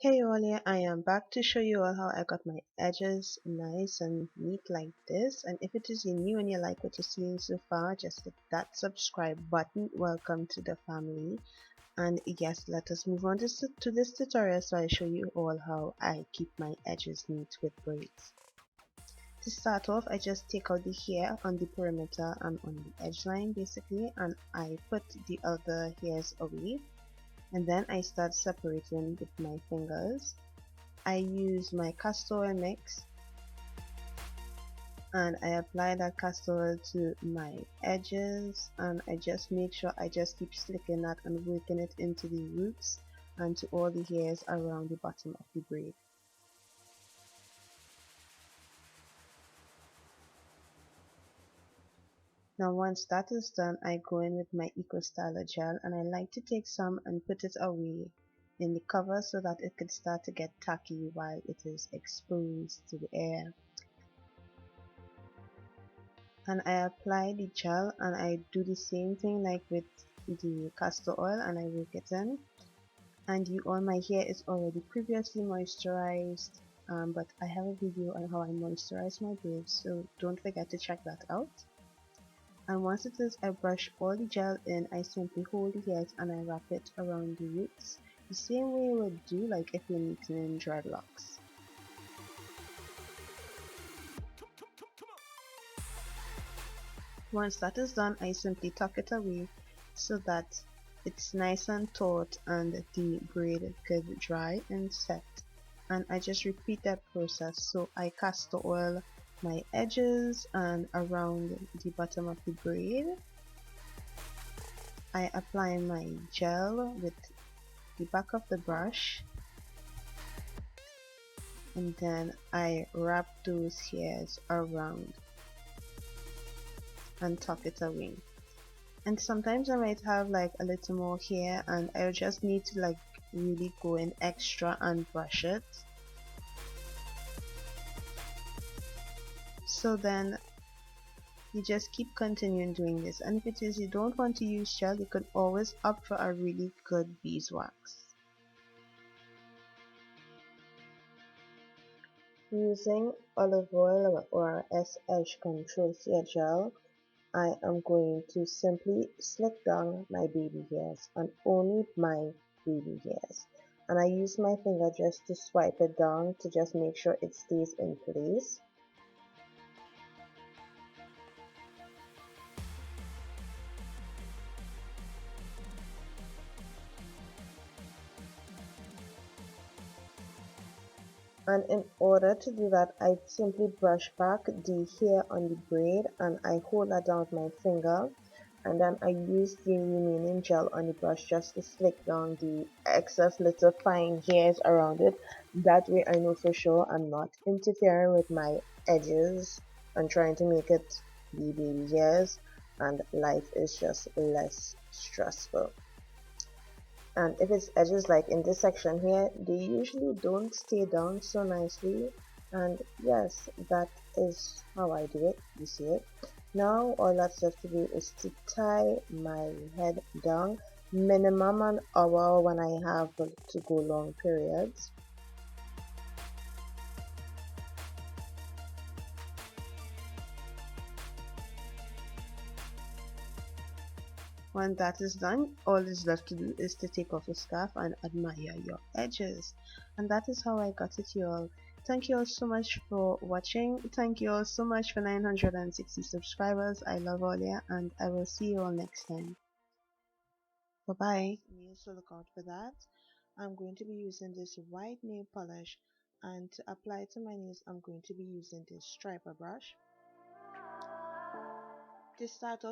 Hey Olia, I am back to show you all how I got my edges nice and neat like this. And if it is new and you like what you're seeing so far, just hit that subscribe button. Welcome to the family. And yes, let us move on to this tutorial so I show you all how I keep my edges neat with braids. To start off, I just take out the hair on the perimeter and on the edge line basically, and I put the other hairs away. And then I start separating with my fingers. I use my castor oil mix and I apply that castor oil to my edges, and I just make sure I just keep slicking that and working it into the roots and to all the hairs around the bottom of the braid. Now once that is done, I go in with my Eco Styler gel and I like to take some and put it away in the cover so that it could start to get tacky while it is exposed to the air. And I apply the gel and I do the same thing like with the castor oil and I work it in. And you all, my hair is already previously moisturized, but I have a video on how I moisturize my braids, so don't forget to check that out. And once it is, I brush all the gel in. I simply hold the hairs and I wrap it around the roots the same way you would do like if you're neatening dreadlocks. Once that is done, I simply tuck it away so that it's nice and taut and the braid could dry and set. And I just repeat that process. So I castor oil my edges and around the bottom of the braid. I apply my gel with the back of the brush, and then I wrap those hairs around and tuck it away. And sometimes I might have like a little more hair and I just need to like really go in extra and brush it. So then you just keep continuing doing this, and if it is you don't want to use gel, you could always opt for a really good beeswax. Using olive oil or SH Control Hair Gel, I am going to simply slick down my baby hairs, and only my baby hairs. And I use my finger just to swipe it down to just make sure it stays in place. And in order to do that, I simply brush back the hair on the braid and I hold that down with my finger, and then I use the remaining gel on the brush just to slick down the excess little fine hairs around it. That way I know for sure I'm not interfering with my edges and trying to make it be baby hairs, and life is just less stressful. And if it's edges like in this section here, they usually don't stay down so nicely. And yes, that is how I do it. You see it. Now all that's left to do is to tie my head down minimum an hour when I have to go long periods. When that is done, all is left to do is to take off the scarf and admire your edges. And that is how I got it, y'all. Thank you all so much for watching. Thank you all so much for 960 subscribers. I love all ya, and I will see you all next time. Bye bye. Nails, so look out for that. I'm going to be using this white nail polish, and to apply to my nails, I'm going to be using this striper brush. To start off,